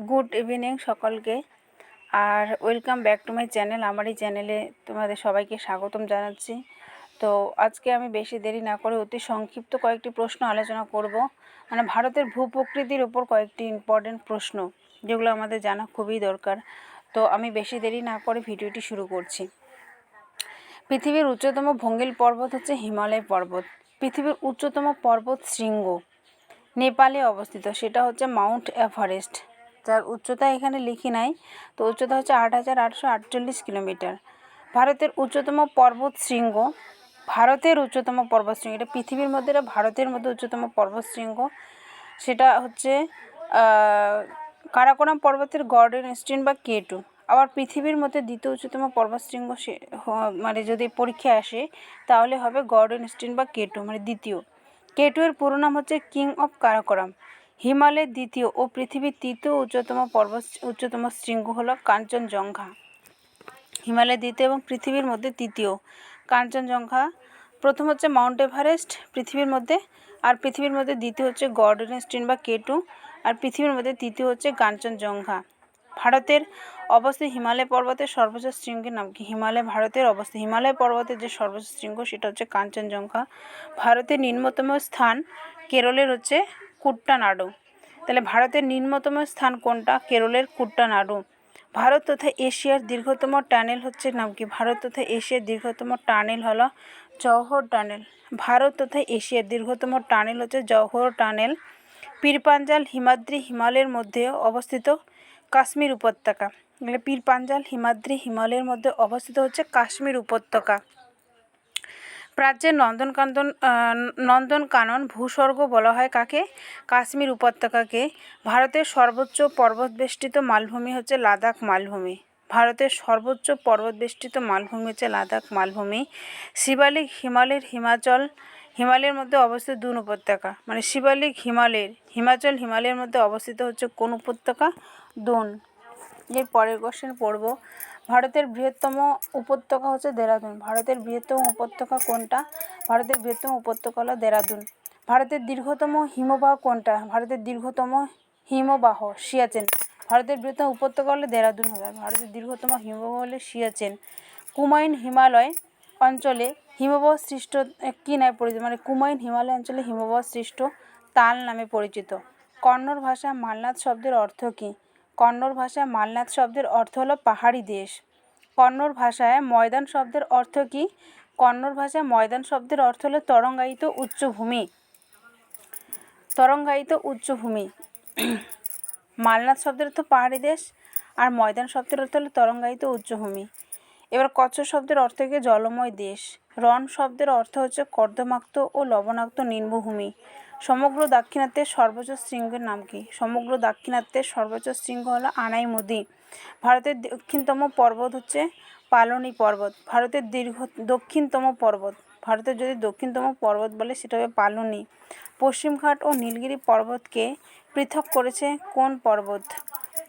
Good evening সকলকে, আর welcome back to my channel. আমার এই চ্যানেলে তোমাদের সবাইকে স্বাগতম জানাচ্ছি। তো আজকে আমি বেশি দেরি না করে অতি সংক্ষিপ্ত কয়েকটি প্রশ্ন আলোচনা করব, মানে ভারতের ভূপ্রকৃতির ওপর কয়েকটি ইম্পর্টেন্ট প্রশ্ন যেগুলো আমাদের জানা খুবই দরকার। তো আমি বেশি দেরি না করে ভিডিওটি শুরু করছি। পৃথিবীর উচ্চতম ভঙ্গিল পর্বত হচ্ছে হিমালয় পর্বত। পৃথিবীর উচ্চতম পর্বত শৃঙ্গ নেপালে অবস্থিত, সেটা হচ্ছে মাউন্ট এভারেস্ট, যার উচ্চতা এখানে লিখি নাই। তো উচ্চতা হচ্ছে 8,848 কিলোমিটার। ভারতের উচ্চতম পর্বত শৃঙ্গ, এটা পৃথিবীর মধ্যে, এটা ভারতের মধ্যে উচ্চতম পর্বত শৃঙ্গ, সেটা হচ্ছে কারাকোরাম পর্বতের গর্ডন স্টেন বা K2। আবার পৃথিবীর মধ্যে দ্বিতীয় উচ্চতম পর্বতশৃঙ্গ মানে যদি পরীক্ষায় আসে তাহলে হবে গর্ডন স্টেন বা K2, মানে দ্বিতীয়। K2 এর পুরো নাম হচ্ছে কিং অফ কারাকোরাম। হিমালয়ের দ্বিতীয় ও পৃথিবীর তৃতীয় উচ্চতম শৃঙ্গ হলো কাঞ্চনজঙ্ঘা। হিমালয়ের দ্বিতীয় এবং পৃথিবীর মধ্যে তৃতীয় কাঞ্চনজঙ্ঘা। প্রথম হচ্ছে মাউন্ট এভারেস্ট পৃথিবীর মধ্যে, আর পৃথিবীর মধ্যে দ্বিতীয় হচ্ছে গর্ডন স্টেন বা K2, আর পৃথিবীর মধ্যে তৃতীয় হচ্ছে কাঞ্চনজঙ্ঘা। ভারতের অবস্থিত হিমালয় পর্বতের সর্বোচ্চ শৃঙ্গের নাম কি? হিমালয় পর্বতের যে সর্বোচ্চ শৃঙ্গ সেটা হচ্ছে কাঞ্চনজঙ্ঘা। ভারতের নিম্নতম স্থান কেরলের হচ্ছে কুট্টানাডু। তাহলে ভারতের নিম্নতম স্থান কোনটা? কেরলের কুট্টানাডু। ভারত তথা এশিয়ার দীর্ঘতম টানেল হচ্ছে নাম কি? ভারত তথা এশিয়ার দীর্ঘতম টানেল হলো জওহর টানেল। ভারত তথা এশিয়ার দীর্ঘতম টানেল হচ্ছে জওহর টানেল। পীরপাঞ্জাল হিমাদ্রি হিমালয়ের মধ্যে অবস্থিত কাশ্মীর উপত্যকা। পীরপাঞ্জাল হিমাদ্রি হিমালয়ের মধ্যে অবস্থিত হচ্ছে কাশ্মীর উপত্যকা। প্রাচ্যের নন্দনকানন ভূস্বর্গ বলা হয় কাকে? কাশ্মীর উপত্যকাকে। ভারতের সর্বোচ্চ পর্বতবেষ্টিত মালভূমি হচ্ছে লাদাখ মালভূমি। ভারতের সর্বোচ্চ পর্বতবেষ্টিত মালভূমি হচ্ছে লাদাখ মালভূমি। শিবালিক হিমালয়ের মধ্যে অবস্থিত দুন উপত্যকা, মানে শিবালিক হিমালয়ের মধ্যে অবস্থিত হচ্ছে কোন উপত্যকা? দোন। এর পরের কোশ্চেন পড়ব। ভারতের বৃহত্তম উপত্যকা হচ্ছে দেরাদুন। ভারতের বৃহত্তম উপত্যকা কোনটা? ভারতের বৃহত্তম উপত্যকা হলো দেরাদুন। ভারতের দীর্ঘতম হিমবাহ কোনটা? ভারতের দীর্ঘতম হিমবাহ সিয়াচেন। ভারতের বৃহত্তম উপত্যকা হলো দেরাদুন হবে। ভারতের দীর্ঘতম হিমবাহ হলো সিয়াচেন। কুমায়ুন হিমালয় অঞ্চলে হিমবাহ সৃষ্ট কি নামে পরিচিত? মানে কুমায়ুন হিমালয় অঞ্চলে হিমবাহ সৃষ্ট তাল নামে পরিচিত। কন্নড় ভাষায় মালনাদ শব্দের অর্থ কী? কন্নড় ভাষায় মালনাদ শব্দের অর্থ হলো পাহাড়ি দেশ। কন্নড় ভাষায় ময়দান শব্দের অর্থ কী? কন্নড় ভাষায় ময়দান শব্দের অর্থ হলো তরঙ্গায়িত উচ্চভূমি। মালনাদ শব্দের অর্থ পাহাড়ি দেশ, আর ময়দান শব্দের অর্থ হলো তরঙ্গায়িত উচ্চভূমি। এবার কচ্ছ শব্দের অর্থ কি? জলময় দেশ। রণ শব্দের অর্থ হচ্ছে কর্দমাক্ত ও লবণাক্ত নিম্নভূমি। সমগ্র দাক্ষিণাত্যের সর্বোচ্চ শৃঙ্গের নাম কি? সমগ্র দাক্ষিণাত্যের সর্বোচ্চ শৃঙ্গ হলো আনাইমুদি। ভারতের দক্ষিণতম পর্বত হচ্ছে পালনি পর্বত। ভারতের যদি দক্ষিণতম পর্বত বলে সেটা হবে পালনি। পশ্চিমঘাট ও নীলগিরি পর্বতকে পৃথক করেছে কোন পর্বত?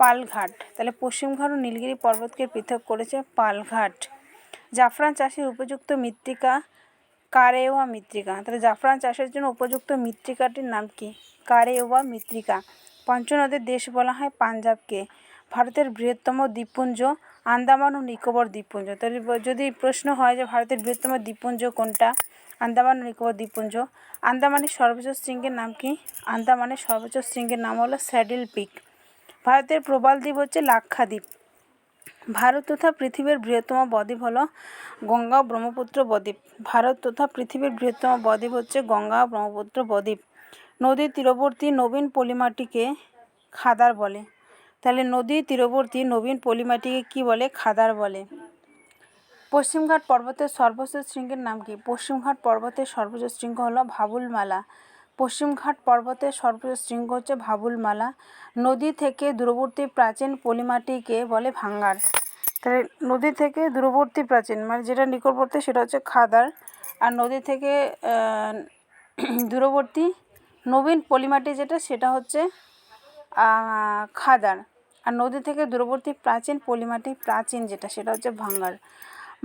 পালঘাট। তাহলে পশ্চিমঘাট ও নীলগিরি পর্বতকে পৃথক করেছে পালঘাট। জাফরান চাষের উপযুক্ত মৃত্তিকা কারেওয়া মৃত্তিকা। তাহলে জাফরান চাষের জন্য উপযুক্ত মৃত্তিকাটির নাম কি? কারেওয়া মৃত্তিকা। পঞ্চনদের দেশ বলা হয় পাঞ্জাবকে। ভারতের বৃহত্তম দ্বীপপুঞ্জ আন্দামান ও নিকোবর দ্বীপপুঞ্জ। তাহলে যদি প্রশ্ন হয় যে ভারতের বৃহত্তম দ্বীপপুঞ্জ কোনটা? আন্দামান ও নিকোবর দ্বীপপুঞ্জ। আন্দামানের সর্বোচ্চ শৃঙ্গের নাম কি? আন্দামানের সর্বোচ্চ শৃঙ্গের নাম হলো স্যাডেল পিক। ভারতের প্রবাল দ্বীপ হচ্ছে লাক্ষাদ্বীপ। ভারত তথা পৃথিবীর বৃহত্তম বদ্বীপ হলো গঙ্গা ও ব্রহ্মপুত্র বদ্বীপ। ভারত তথা পৃথিবীর বৃহত্তম বদ্বীপ হচ্ছে গঙ্গা ও ব্রহ্মপুত্র বদ্বীপ। নদীর তীরবর্তী নবীন পলিমাটিকে খাদার বলে। তাহলে নদীর তীরবর্তী নবীন পলিমাটিকে কি বলে? খাদার বলে। পশ্চিমঘাট পর্বতের সর্বোচ্চ শৃঙ্গের নাম কি? পশ্চিমঘাট পর্বতের সর্বোচ্চ শৃঙ্গ হলো ভাবুলমালা। পশ্চিমঘাট পর্বতের সর্বোচ্চ শৃঙ্গ হচ্ছে ভাবুলমালা। নদী থেকে দূরবর্তী প্রাচীন পলিমাটিকে বলে ভাঙ্গার। তাহলে নদী থেকে দূরবর্তী প্রাচীন, মানে যেটা নিকটবর্তী সেটা হচ্ছে খাদার, আর নদী থেকে দূরবর্তী নবীন পলিমাটি যেটা সেটা হচ্ছে খাদার, আর নদী থেকে দূরবর্তী প্রাচীন পলিমাটি যেটা সেটা হচ্ছে ভাঙ্গার।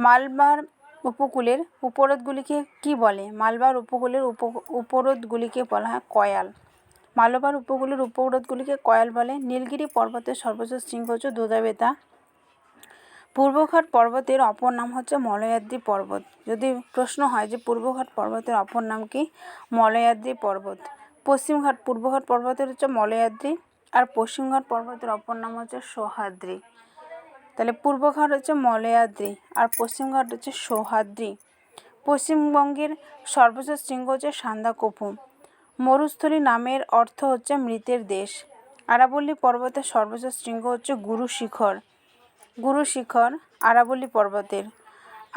মালবার উপকূলের উপহ্রদগুলিকে কি বলে? মালবার উপকূলের উপহ্রদগুলিকে বলা হয় কয়াল। মালাবার উপকূলের উপহ্রদগুলিকে কয়াল বলে। নীলগিরি পর্বতের সর্বোচ্চ শৃঙ্গ হচ্ছে দোদাবেতা। পূর্বঘাট পর্বতের অপর নাম হচ্ছে মলয়াদ্রি পর্বত। যদি প্রশ্ন হয় যে পূর্বঘাট পর্বতের অপর নাম কি, মলয়াদ্রি পর্বত। পূর্বঘাট পর্বতের হচ্ছে মলয়াদ্রি, আর পশ্চিমঘাট পর্বতের অপর নাম হচ্ছে সহ্যাদ্রি। তাহলে পূর্বঘাট হচ্ছে মলয়াদ্রি আর পশ্চিমঘাট হচ্ছে সহ্যাদ্রি। পশ্চিমবঙ্গের সর্বোচ্চ শৃঙ্গ হচ্ছে সান্দাকফু। মরুস্থলী নামের অর্থ হচ্ছে মৃতের দেশ। আরাবল্লী পর্বতের সর্বোচ্চ শৃঙ্গ হচ্ছে গুরুশিখর আরাবল্লী পর্বতের।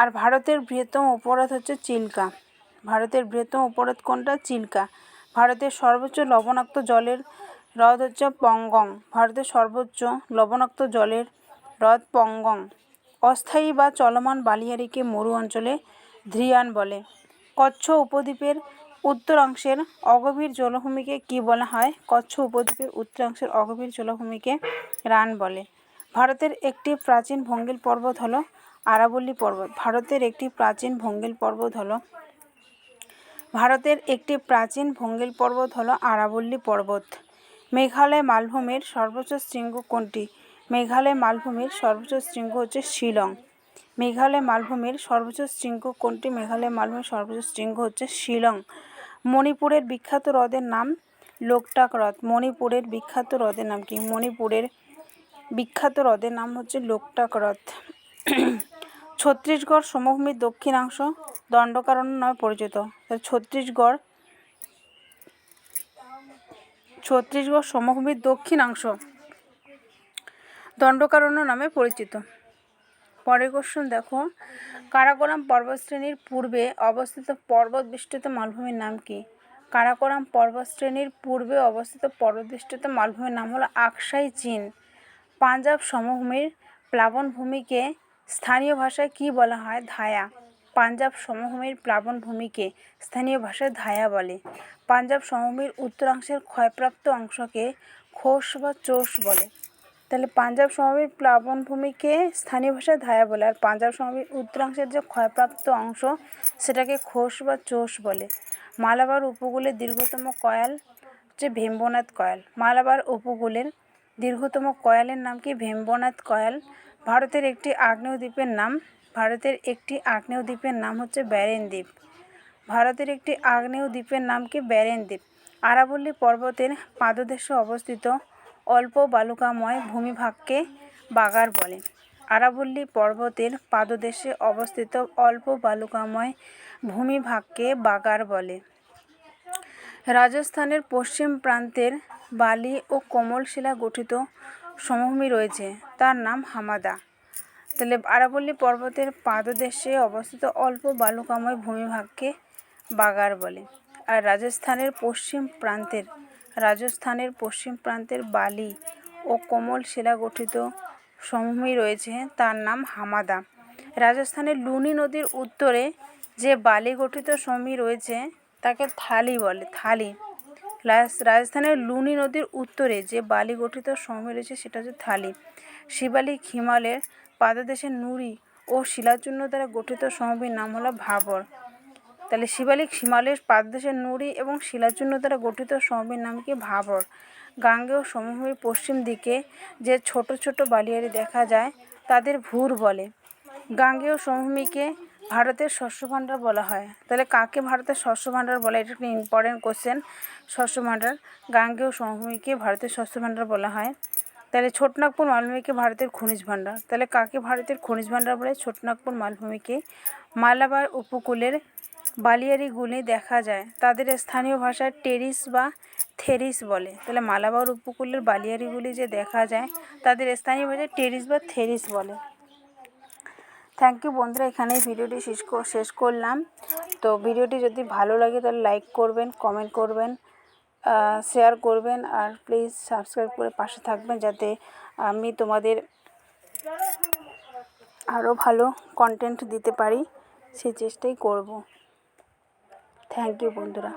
আর ভারতের বৃহত্তম উপহ্রদ হচ্ছে চিল্কা। ভারতের বৃহত্তম উপহ্রদ কোনটা? চিল্কা। ভারতের সর্বোচ্চ লবণাক্ত জলের হ্রদ হচ্ছে পঙ্গং। ভারতের সর্বোচ্চ লবণাক্ত জলের হ্রদ পঙ্গং। অস্থায়ী বা চলমান বালিয়াড়িকে মরু অঞ্চলে ধ্রিয়ান বলে। কচ্ছ উপদ্বীপের উত্তরাংশের অগভীর জলভূমিকে কি বলা হয়? কচ্ছ উপদ্বীপের উত্তরাংশের অগভীর জলভূমিকে রান বলে। ভারতের একটি প্রাচীন ভঙ্গিল পর্বত হলো আরাবল্লী পর্বত। ভারতের একটি প্রাচীন ভঙ্গিল পর্বত হলো আরাবল্লী পর্বত। মেঘালয় মালভূমির সর্বোচ্চ শৃঙ্গ কোনটি? মেঘালয় মালভূমির সর্বোচ্চ শৃঙ্গ হচ্ছে শিলং। মেঘালয় মালভূমির সর্বোচ্চ শৃঙ্গ কোনটি? মেঘালয় মালভূমির সর্বোচ্চ শৃঙ্গ হচ্ছে শিলং। মণিপুরের বিখ্যাত হ্রদের নাম লোকটাক হ্রদ। মণিপুরের বিখ্যাত হ্রদের নাম কি? মণিপুরের বিখ্যাত হ্রদের নাম হচ্ছে লোকটাক হ্রদ। ছত্তিশগড় সমভূমির দক্ষিণাংশ দণ্ডকারণ্য নামে পরিচিত। ছত্তিশগড় সমভূমির দক্ষিণাংশ দণ্ডকারণ্য নামে পরিচিত। পরের কোশ্চেন দেখো, কারাকোরাম পর্বতশ্রেণীর পূর্বে অবস্থিত পর্বত বেষ্টিত মালভূমির নাম কি? কারাকোরাম পর্বতশ্রেণীর পূর্বে অবস্থিত পর্বত বেষ্টিত মালভূমির নাম হলো আকসাই চিন। পাঞ্জাব সমভূমির প্লাবনভূমিকে স্থানীয় ভাষায় কি বলা হয়? ধায়া। পাঞ্জাব সমভূমির প্লাবনভূমিকে স্থানীয় ভাষায় ধায়া বলে। পাঞ্জাব সমভূমির উত্তরাংশের ক্ষয়প্রাপ্ত অংশকে খোস বা চোষ বলে। তাহলে পাঞ্জাব সমভূমির প্লাবনভূমিকে স্থানীয় ভাষায় ধায়া বলে, আর পাঞ্জাব সমভূমির উত্তরাংশের যে ক্ষয়প্রাপ্ত অংশ সেটাকে খোস বা চোষ বলে। মালাবার উপকূলের দীর্ঘতম কয়াল হচ্ছে ভেম্বনাথ কয়াল। মালাবার উপকূলের দীর্ঘতম কয়ালের নাম কি? ভেম্বনাথ কয়াল। ভারতের একটি আগ্নেয় দ্বীপের নাম হচ্ছে ব্যারেন দ্বীপ। ভারতের একটি আগ্নেয় দ্বীপের নাম কি? ব্যারেন দ্বীপ। আরাবল্লী পর্বতের পাদদেশে অবস্থিত অল্প বালুকাময় ভূমিভাগকে বাগার বলে। আরাবল্লী পর্বতের পাদদেশে অবস্থিত অল্প বালুকাময় ভূমিভাগকে বাগার বলে। রাজস্থানের পশ্চিম প্রান্তের বালি ও কোমল শিলা গঠিত সমভূমি রয়েছে, তার নাম হামাদা। তাহলে আরাবল্লী পর্বতের পাদদেশে অবস্থিত অল্প বালুকাময় ভূমিভাগকে বাগার বলে। আর রাজস্থানের পশ্চিম প্রান্তের বালি ও কোমল শিলা গঠিত সমভূমি রয়েছে, তার নাম হামাদা। রাজস্থানের লুনি নদীর উত্তরে যে বালি গঠিত সমভূমি রয়েছে তাকে থালি বলে। রাজস্থানের লুনি নদীর উত্তরে যে বালি গঠিত সমভূমি রয়েছে সেটা হচ্ছে থালি। শিবালিক হিমালয়ের পাদদেশে নুড়ি ও শিলাচূর্ণ দ্বারা গঠিত সমভূমির নাম হলো ভাবর। তাহলে শিবালিক হিমালয়ের পাদদেশে নুড়ি এবং শিলাচূর্ণ দ্বারা গঠিত সমভূমির নাম কি? ভাবর। গাঙ্গেয় সমভূমির পশ্চিম দিকে যে ছোট ছোট বালিয়াড়ি দেখা যায় তাদের ভুর বলে। গাঙ্গেয় সমভূমিকে ভারতের শস্য ভাণ্ডার বলা হয়। তাহলে কাকে ভারতের শস্য ভাণ্ডার বলা হয়? এটা একটা ইম্পর্টেন্ট কোশ্চেন। শস্য ভাণ্ডার, গাঙ্গেয় সমভূমিকে ভারতের শস্য ভাণ্ডার বলা হয়। তাহলে ছোটনাগপুর মালভূমিকে ভারতের খনিজ ভাণ্ডার। তাহলে কাকে ভারতের খনিজ ভাণ্ডার বলে? ছোটনাগপুর মালভূমিকে। মালাবার উপকূলের বালিয়াড়িগুলি দেখা যায় তাদের স্থানীয় ভাষায় টেরিস বা থেরিস বলে। তাহলে মালাবার উপকূলের বালিয়াড়িগুলি যে দেখা যায় তাদের স্থানীয় ভাষায় টেরিস বা থেরিস বলে। থ্যাংক ইউ বন্ধুরা, এখানেই ভিডিওটি শেষ করলাম। তো ভিডিওটি যদি ভালো লাগে তাহলে লাইক করবেন, কমেন্ট করবেন, শেয়ার করবেন, আর প্লিজ সাবস্ক্রাইব করে পাশে থাকবেন যাতে আমি তোমাদের আরও ভালো কন্টেন্ট দিতে পারি, সেই চেষ্টাই করব। থ্যাংক ইউ বন্ধুরা।